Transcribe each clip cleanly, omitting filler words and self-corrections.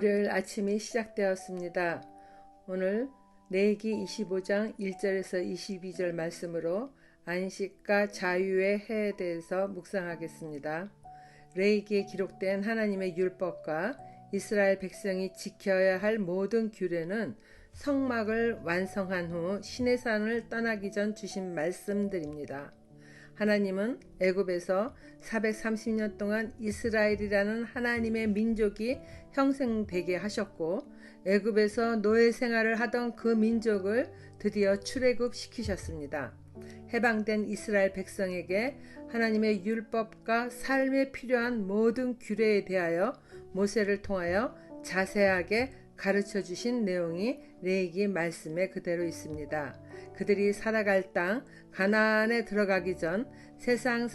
월요일 아침이 시작되었습니다. 오늘 레위기 25장 1절에서 22절 말씀으로 안식과 자유의 해에 대해서 묵상하겠습니다. 레위기에 기록된 하나님의 율법과 이스라엘 백성이 지켜야 할 모든 규례는 성막을 완성한 후 시내산을 떠나기 전 주신 말씀들입니다. 하나님은 애굽에서 430년 동안 이스라엘이라는 하나님의 민족이 형성되게 하셨고, 애굽에서 노예 생활을 하던 그 민족을 드디어 출애굽시키셨습니다. 해방된 이스라엘 백성에게 하나님의 율법과 삶에 필요한 모든 규례에 대하여 모세를 통하여 자세하게 가르쳐 주신 내용이 레위기 말씀에 그대로 있습니다. 그들이 살아갈 땅 가나안에 들어가기 전 세상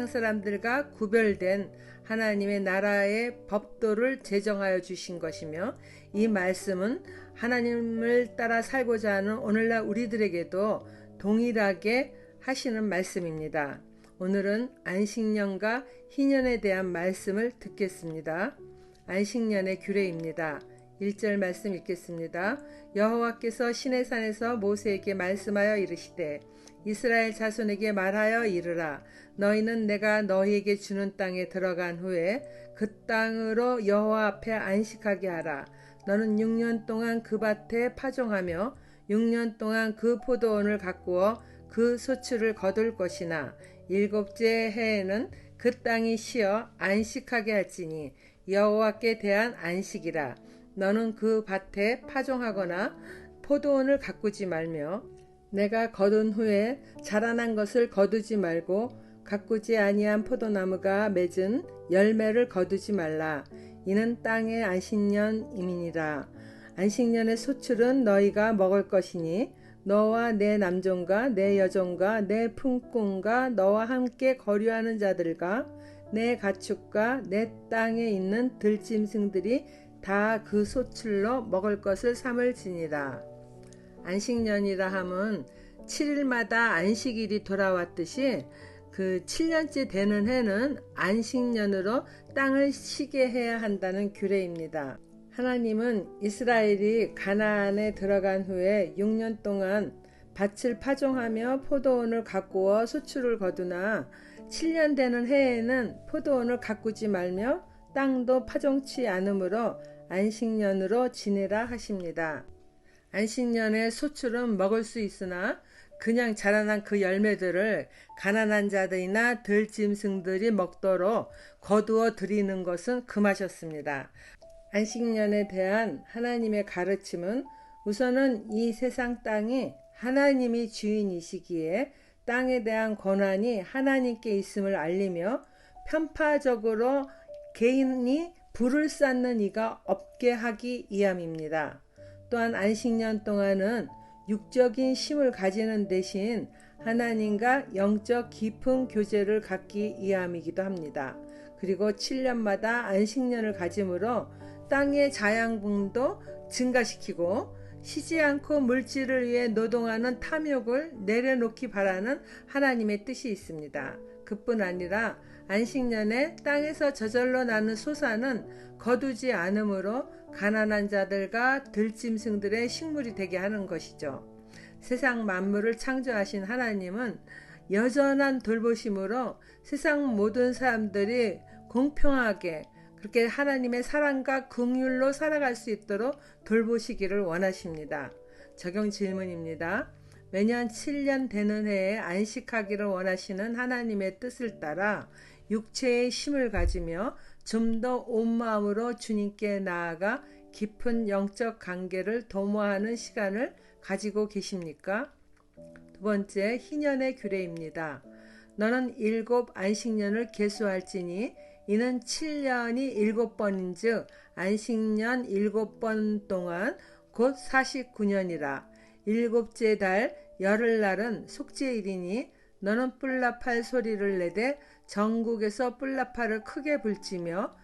사람들과 구별된 하나님의 나라의 법도를 제정하여 주신 것이며, 이 말씀은 하나님을 따라 살고자 하는 오늘날 우리들에게도 동일하게 하시는 말씀입니다. 오늘은 안식년과 희년에 대한 말씀을 듣겠습니다. 안식년의 규례입니다. 1절 말씀 읽겠습니다. 여호와께서 시내산에서 모세에게 말씀하여 이르시되, 이스라엘 자손에게 말하여 이르라. 너희는 내가 너희에게 주는 땅에 들어간 후에 그 땅으로 여호와 앞에 안식하게 하라. 너는 6년 동안 그 밭에 파종하며 6년 동안 그 포도원을 가꾸어 그 소출을 거둘 것이나, 7째 해에는 그 땅이 쉬어 안식하게 할지니 여호와께 대한 안식이라. 너는 그 밭에 파종하거나 포도원을 가꾸지 말며 내가 거둔 후에 자라난 것을 거두지 말고 가꾸지 아니한 포도나무가 맺은 열매를 거두지 말라. 이는 땅의 안식년임이니라. 안식년의 소출은 너희가 먹을 것이니 너와 내 남종과 내 여종과 내 품꾼과 너와 함께 거류하는 자들과 내 가축과 내 땅에 있는 들짐승들이 다 그 소출로 먹을 것을 삼을지니라. 안식년이라 함은 7일마다 안식일이 돌아왔듯이 그 7년째 되는 해는 안식년으로 땅을 쉬게 해야 한다는 규례입니다. 하나님은 이스라엘이 가나안에 들어간 후에 6년 동안 밭을 파종하며 포도원을 가꾸어 소출을 거두나 7년 되는 해에는 포도원을 가꾸지 말며 땅도 파종치 않으므로 안식년으로 지내라 하십니다. 안식년의 소출은 먹을 수 있으나 그냥 자라난 그 열매들을 가난한 자들이나 들짐승들이 먹도록 거두어 드리는 것은 금하셨습니다. 안식년에 대한 하나님의 가르침은 우선은 이 세상 땅이 하나님이 주인이시기에 땅에 대한 권한이 하나님께 있음을 알리며, 편파적으로 개인이 불을 쌓는 이가 없게 하기 위함입니다. 또한 안식년 동안은 육적인 힘을 가지는 대신 하나님과 영적 깊은 교제를 갖기 위함이기도 합니다. 그리고 7년마다 안식년을 가짐으로 땅의 자양분도 증가시키고 쉬지 않고 물질을 위해 노동하는 탐욕을 내려놓기 바라는 하나님의 뜻이 있습니다. 그뿐 아니라 안식년에 땅에서 저절로 나는 소산은 거두지 않으므로 가난한 자들과 들짐승들의 식물이 되게 하는 것이죠. 세상 만물을 창조하신 하나님은 여전한 돌보심으로 세상 모든 사람들이 공평하게 그렇게 하나님의 사랑과 긍휼로 살아갈 수 있도록 돌보시기를 원하십니다. 적용 질문입니다. 매년 7년 되는 해에 안식하기를 원하시는 하나님의 뜻을 따라 육체의 힘을 가지며 좀 더 온 마음으로 주님께 나아가 깊은 영적 관계를 도모하는 시간을 가지고 계십니까? 두 번째, 희년의 규례입니다. 너는 7 안식년을 계수할지니 이는 7년이 7번인 즉 안식년 7번 동안 곧 49년이라. 7째 달 열흘날은 속죄일이니 너는 뿔나팔 소리를 내되 전국에서 뿔나팔을 크게 불지며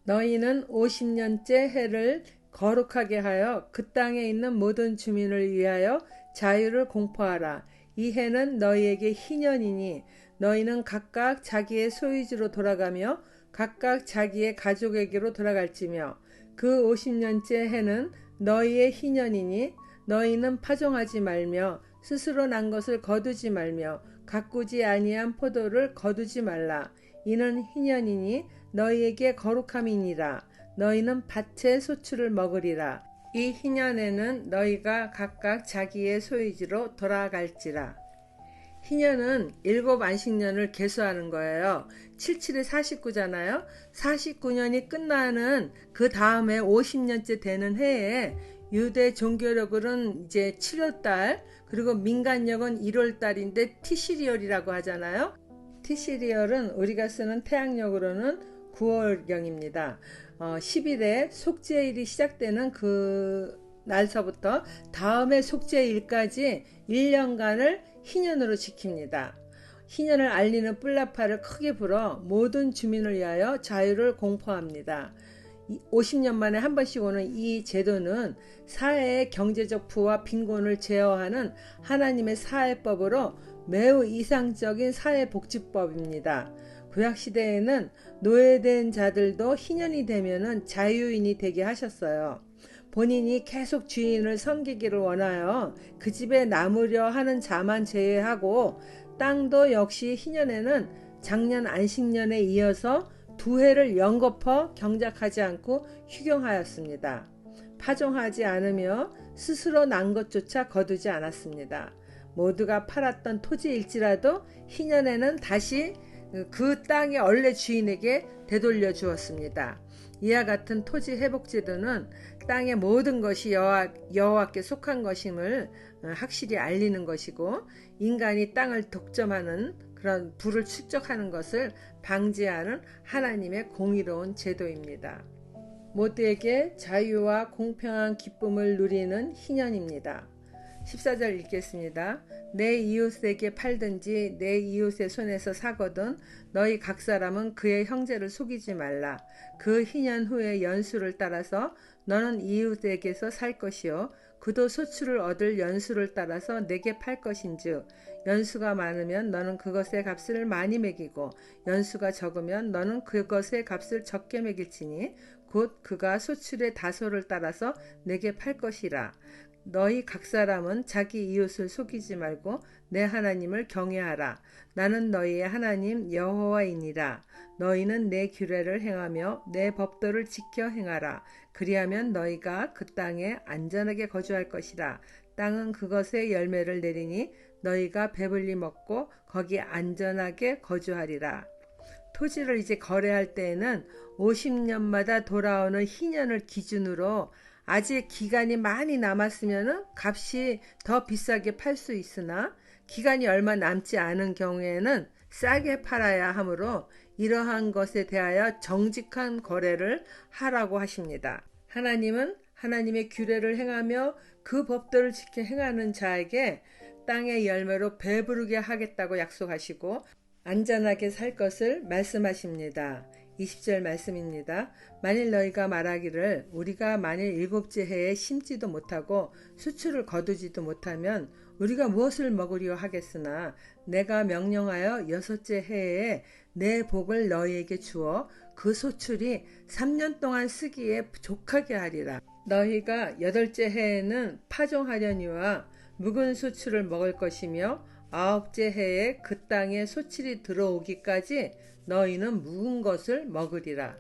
너희는 50년째 해를 거룩하게 하여 그 땅에 있는 모든 주민을 위하여 자유를 공포하라. 이 해는 너희에게 희년이니 너희는 각각 자기의 소유지로 돌아가며 각각 자기의 가족에게로 돌아갈지며 그 50년째 해는 너희의 희년이니 너희는 파종하지 말며 스스로 난 것을 거두지 말며 가꾸지 아니한 포도를 거두지 말라. 이는 희년이니 너희에게 거룩함이니라. 너희는 밭의 소출을 먹으리라. 이 희년에는 너희가 각각 자기의 소유지로 돌아갈지라. 희년은 7 안식년을 계수하는 거예요. 77에 49잖아요. 49년이 끝나는 그 다음에 50년째 되는 해에 유대 종교력으로는 이제 7월달, 그리고 민간력은 1월달인데 티시리얼이라고 하잖아요. 티시리얼은 우리가 쓰는 태양력으로는 9월경입니다. 10일에 속죄일이 시작되는 그 날서부터 다음에 속죄일까지 1년간을 희년으로 지킵니다. 희년을 알리는 뿔나파를 크게 불어 모든 주민을 위하여 자유를 공포합니다. 50년 만에 한 번씩 오는 이 제도는 사회의 경제적 부와 빈곤을 제어하는 하나님의 사회법으로 매우 이상적인 사회복지법입니다. 구약시대에는 노예된 자들도 희년이 되면 자유인이 되게 하셨어요. 본인이 계속 주인을 섬기기를 원하여 그 집에 남으려 하는 자만 제외하고, 땅도 역시 희년에는 작년 안식년에 이어서 2해를 연거푸 경작하지 않고 휴경하였습니다. 파종하지 않으며 스스로 난 것조차 거두지 않았습니다. 모두가 팔았던 토지일지라도 희년에는 다시 그 땅의 원래 주인에게 되돌려 주었습니다. 이와 같은 토지 회복 제도는 땅의 모든 것이 여호와께 속한 것임을 확실히 알리는 것이고, 인간이 땅을 독점하는 그런 부를 축적하는 것을 방지하는 하나님의 공의로운 제도입니다. 모두에게 자유와 공평한 기쁨을 누리는 희년입니다. 14절 읽겠습니다. 내 이웃에게 팔든지 내 이웃의 손에서 사거든 너희 각 사람은 그의 형제를 속이지 말라. 그 희년 후에 연수를 따라서 너는 이웃에게서 살 것이요 그도 소출을 얻을 연수를 따라서 내게 팔 것인즉, 연수가 많으면 너는 그것의 값을 많이 매기고 연수가 적으면 너는 그것의 값을 적게 매길지니 곧 그가 소출의 다소를 따라서 내게 팔 것이라. 너희 각 사람은 자기 이웃을 속이지 말고 내 하나님을 경외하라. 나는 너희의 하나님 여호와이니라. 너희는 내 규례를 행하며 내 법도를 지켜 행하라. 그리하면 너희가 그 땅에 안전하게 거주할 것이라. 땅은 그것의 열매를 내리니 너희가 배불리 먹고 거기 안전하게 거주하리라. 토지를 이제 거래할 때에는 50년마다 돌아오는 희년을 기준으로 아직 기간이 많이 남았으면 값이 더 비싸게 팔 수 있으나, 기간이 얼마 남지 않은 경우에는 싸게 팔아야 하므로 이러한 것에 대하여 정직한 거래를 하라고 하십니다. 하나님은 하나님의 규례를 행하며 그 법도를 지켜 행하는 자에게 땅의 열매로 배부르게 하겠다고 약속하시고 안전하게 살 것을 말씀하십니다. 20절 말씀입니다. 만일 너희가 말하기를 우리가 만일 7째 해에 심지도 못하고 수출을 거두지도 못하면 우리가 무엇을 먹으려 하겠으나, 내가 명령하여 6째 해에 내 복을 너희에게 주어 그 소출이 3년 동안 쓰기에 족하게 하리라. 너희가 8째 해에는 파종하려니와 묵은 소출을 먹을 것이며 9째 해에 그 땅에 소출이 들어오기까지 너희는 묵은 것을 먹으리라.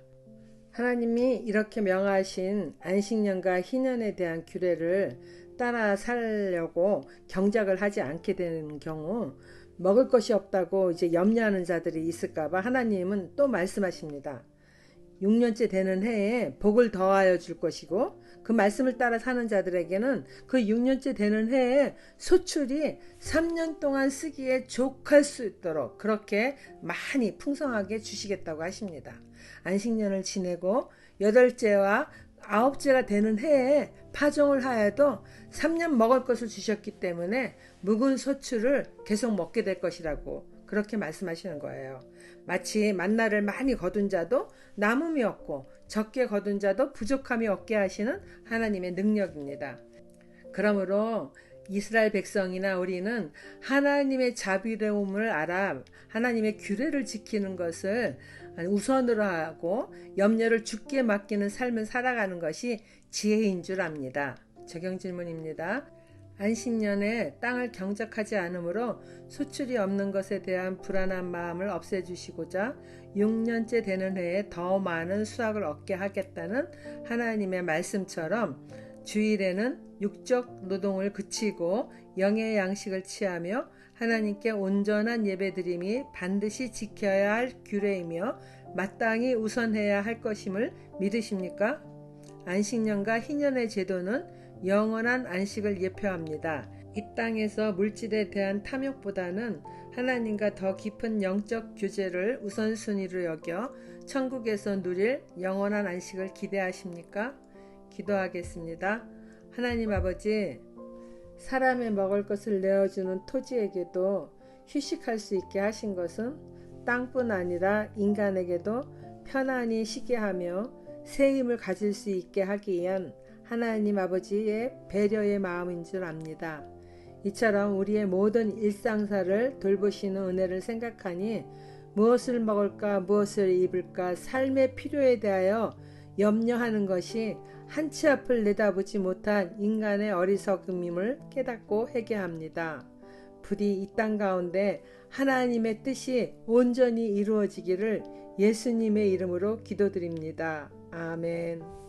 하나님이 이렇게 명하신 안식년과 희년에 대한 규례를 따라 살려고 경작을 하지 않게 되는 경우 먹을 것이 없다고 이제 염려하는 자들이 있을까봐 하나님은 또 말씀하십니다. 6년째 되는 해에 복을 더하여 줄 것이고, 그 말씀을 따라 사는 자들에게는 그 6년째 되는 해에 소출이 3년 동안 쓰기에 족할 수 있도록 그렇게 많이 풍성하게 주시겠다고 하십니다. 안식년을 지내고 8째와 9째가 되는 해에 파종을 하여도 3년 먹을 것을 주셨기 때문에 묵은 소출을 계속 먹게 될 것이라고 그렇게 말씀하시는 거예요. 마치 만나를 많이 거둔 자도 남음이 없고 적게 거둔 자도 부족함이 없게 하시는 하나님의 능력입니다. 그러므로 이스라엘 백성이나 우리는 하나님의 자비로움을 알아 하나님의 규례를 지키는 것을 우선으로 하고 염려를 주께 맡기는 삶을 살아가는 것이 지혜인 줄 압니다. 적용 질문입니다. 안식년에 땅을 경작하지 않으므로 수출이 없는 것에 대한 불안한 마음을 없애주시고자 6년째 되는 해에 더 많은 수확을 얻게 하겠다는 하나님의 말씀처럼 주일에는 육적 노동을 그치고 영의 양식을 취하며 하나님께 온전한 예배드림이 반드시 지켜야 할 규례이며 마땅히 우선해야 할 것임을 믿으십니까? 안식년과 희년의 제도는 영원한 안식을 예표합니다. 이 땅에서 물질에 대한 탐욕보다는 하나님과 더 깊은 영적 교제를 우선순위로 여겨 천국에서 누릴 영원한 안식을 기대하십니까? 기도하겠습니다. 하나님 아버지, 사람의 먹을 것을 내어주는 토지에게도 휴식할 수 있게 하신 것은 땅뿐 아니라 인간에게도 편안히 쉬게 하며 새 힘을 가질 수 있게 하기 위한 하나님 아버지의 배려의 마음인 줄 압니다. 이처럼 우리의 모든 일상사를 돌보시는 은혜를 생각하니 무엇을 먹을까 무엇을 입을까 삶의 필요에 대하여 염려하는 것이 한치 앞을 내다보지 못한 인간의 어리석음임을 깨닫고 회개합니다. 부디 이 땅 가운데 하나님의 뜻이 온전히 이루어지기를 예수님의 이름으로 기도드립니다. 아멘.